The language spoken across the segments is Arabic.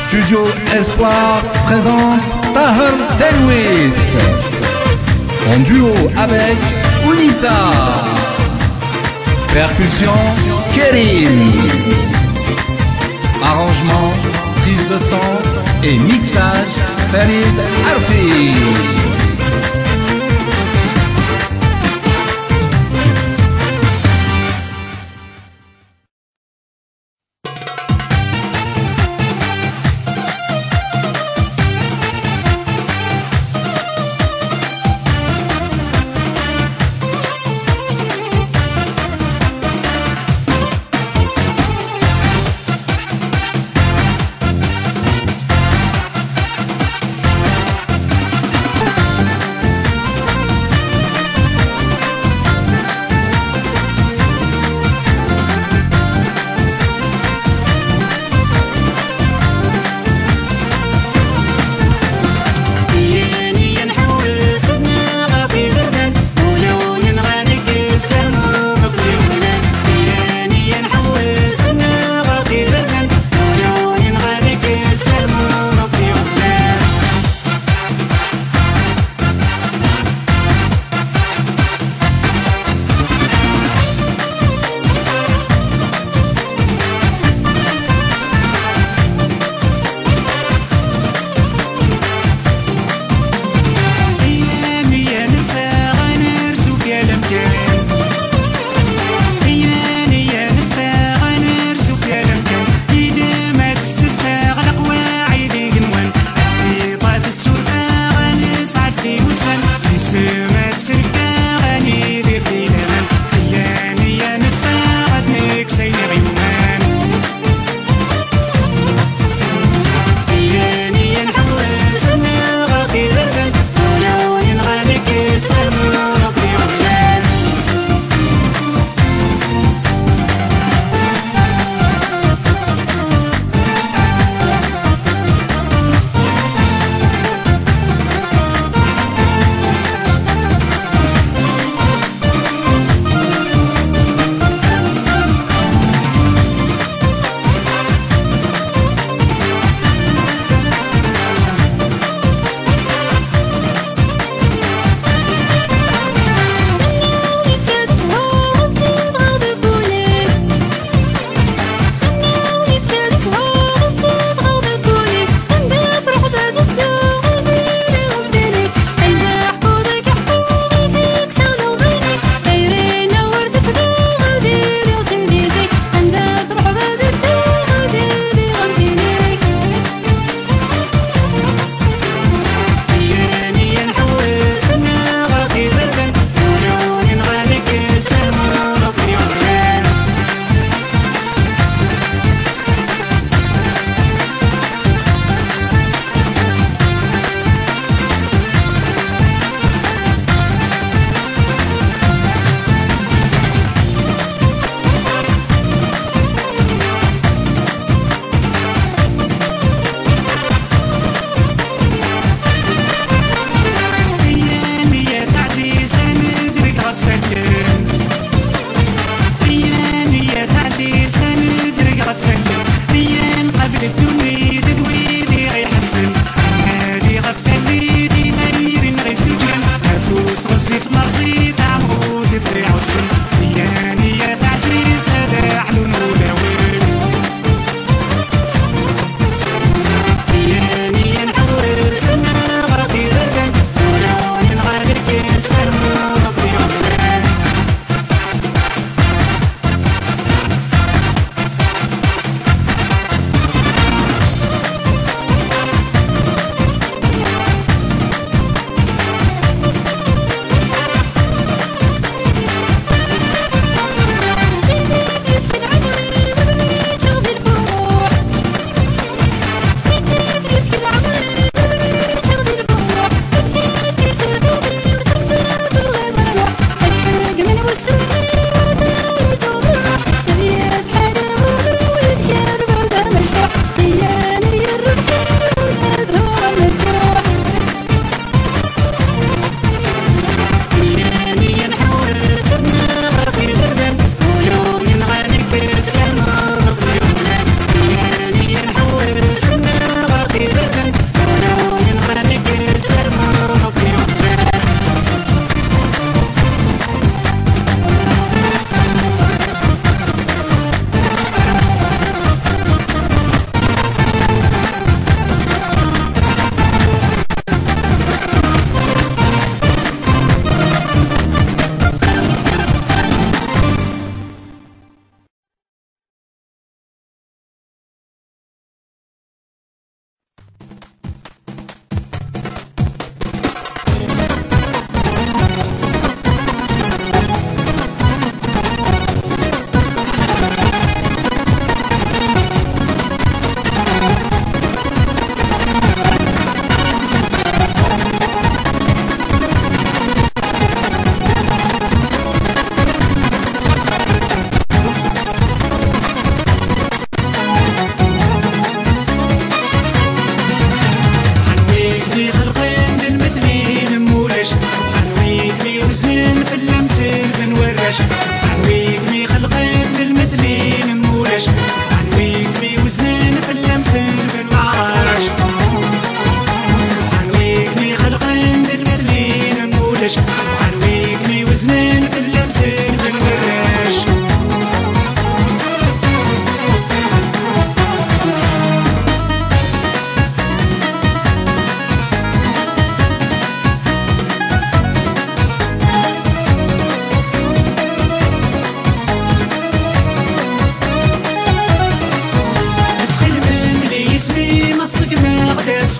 Studio Espoir présente Tahar Tenwith en duo avec Ounissa. Percussion Kérim. Arrangement, prise de son et mixage Farid Arfi.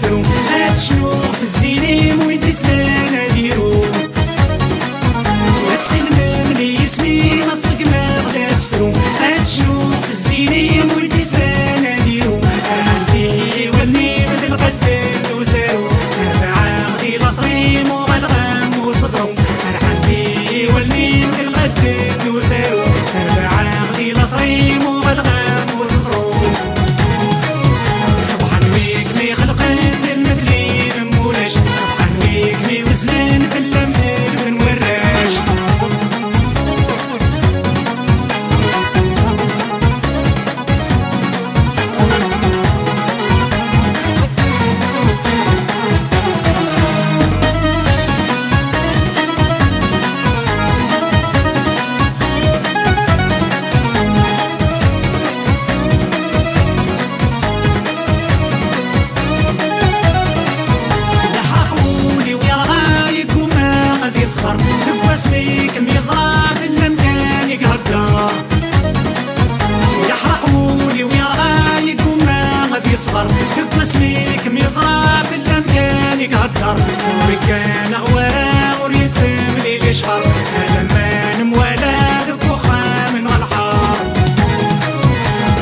تسفرو هاتشنو في الزينيم وين تسلانا ديرو هاتخدمم لي اسمي ما تسقما غدا تسفرو هاتشنو في الزينيم وين تسلانا ديرو عندي ولني مثل قدام وسارو أربعة غدي لطريم وغلغم وصدرو عندي ولني مثل قدام وسارو أربعة غدي لطريم وغلغم وصدرو صبحا ويكني خلقت المثلين مولاش صبحا ويكني وزنان في اللمسين من وراش يصفر دب اسميك ميزرا في المكان يقهقر يحرقولي ويرغايق وما غادي يصفر دب اسميك ميزرا في المكان يقهقر وكان غوارا وريتم لي شهر انا ما نموالا ذك وخا من الحار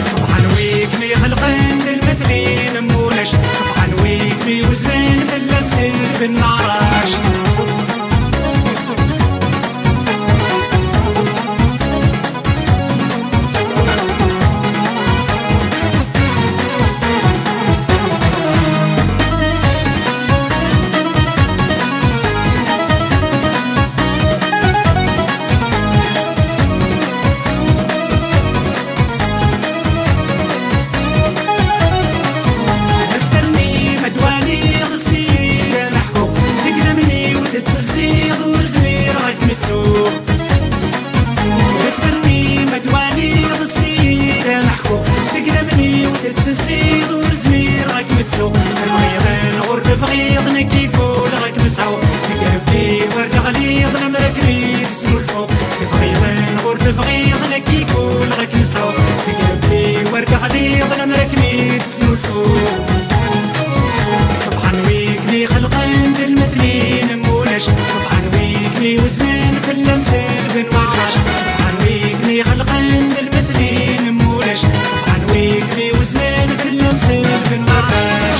صبحا ويكني خلقن المثلين مولاش صبحا ويكني وزن في اللمسين في النعراش بغيض نكي يقول غاك مسعو قلبي ورد غليظ المركبي تسنو الفوق بغيض نغرد بغيض نكي يقول غاك مسعو قلبي ورد غليظ المركبي تسنو الفوق صبحا ويكني خلقان المثلين مولاش صبحا ويكني وزن في اللمسين بن وعاش صبحا ويكني خلقان المثلين مولاش صبحا ويكني وزن في اللمسين بن وعاش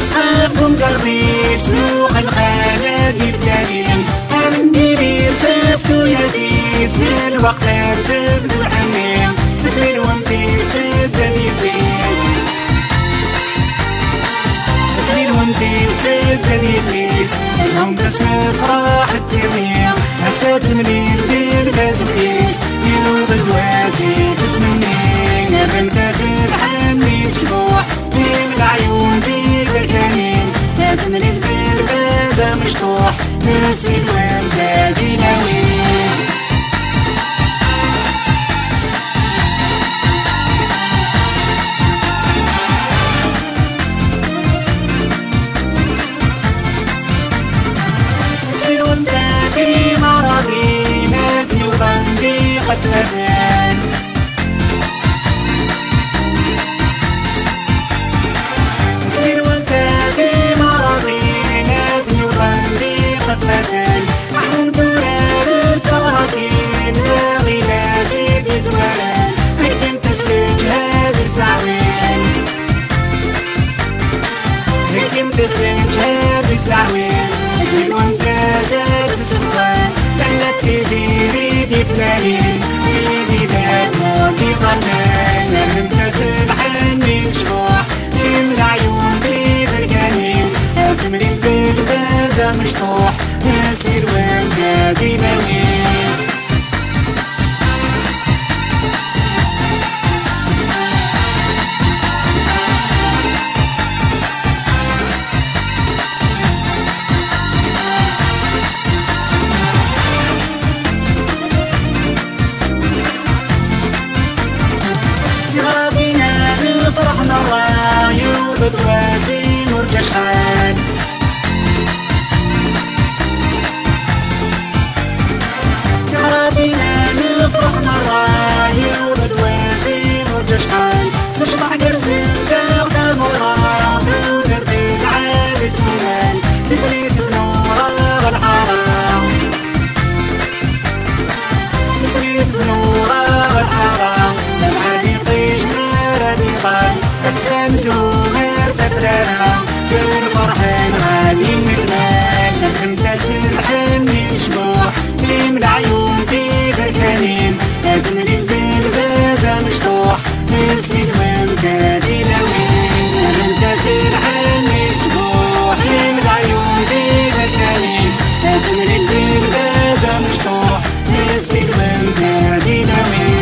صحافكم قرضي سلوخ الخالد بلالين من ديري سفتو يدي سن الوقت تبدو الحنين اسمي الوانتي سد ذي بيس راسي تتمني نرمت سبحاني تشبوح من العيون دي بركانين تتمني بالبازة مشطوح نسمي الوالدة دي ناوين في مرضي ماتني وظني خففان سنين وانت في مرضي ماتني وظني خففان أحلم دولار التراكين باغي لازم يتوالان هكذا تسلك جهاز السعوين هكذا تسلك جهاز السعوين سنين وانت زاد السلطان لعنت سيدي دي فلانين سيدي ذات موتي ظنان لمن سبحاني تشبوح من العيون دي بركانين تمرين بالبازة مشطوح ناسي الوالدة دي ناوين فرحنا الراي وبدواسي مرجع شحال في غراتينا نفرحنا الراي وبدواسي مرجع شحال سشطح قرزن تاخد مراد ودردي العالي سمان تسريت ذنورا والحرام تسريت ذنورا والحرام لمعاني طيش السلام زومر تفرانا كل فرحان غادي نكمل نخمت سبحاني شبوح من العيون دي بركانين تملي بالبازة مشطوح نسمي الوالدة دي ناوين نخمت سبحاني شبوح من العيون دي بركانين تملي بالبازة مشطوح نسمي الوالدة دي ناوين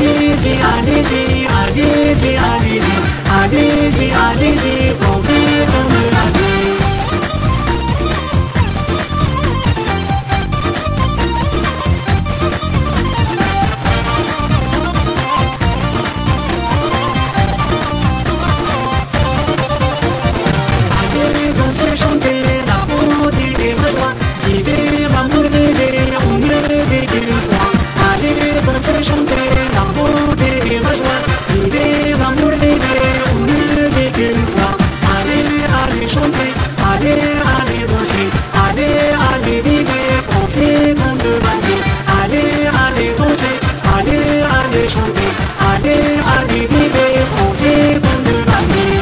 allez-y, allez-y, allez-y, allez-y, allez-y, allez-y, profitons de la vie. Allez danser, chanter, la beauté et la joie, vivez l'amour, vivez, on ne vit qu'une fois. Allez danser, chanter, la beauté et la joie, vivez l'amour, vivez, on ne vit qu'une fois. Allez, allez chanter, allez, allez danser, allez, allez vivez, profitons de la vie. Allez, allez danser, allez, allez chanter, allez, allez vivez, profitons de la vie.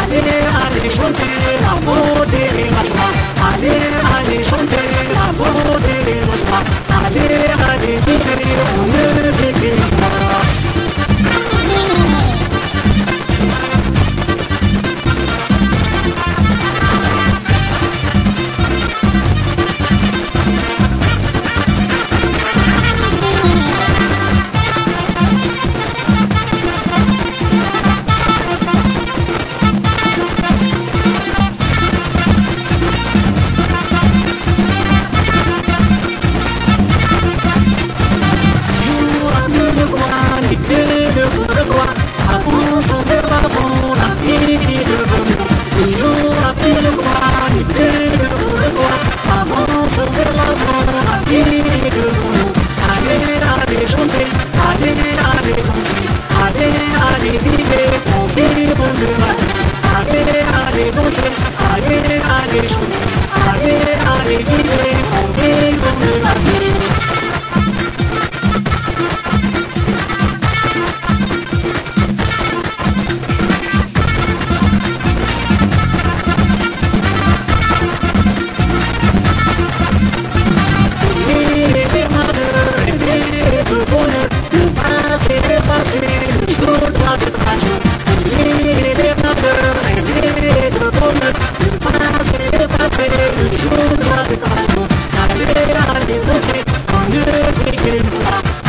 Allez, allez chanter la beauté et la joie. Allez, allez chanter la beauté et la joie. Allez, allez vivre, on ne vit qu'une fois.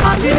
Allez,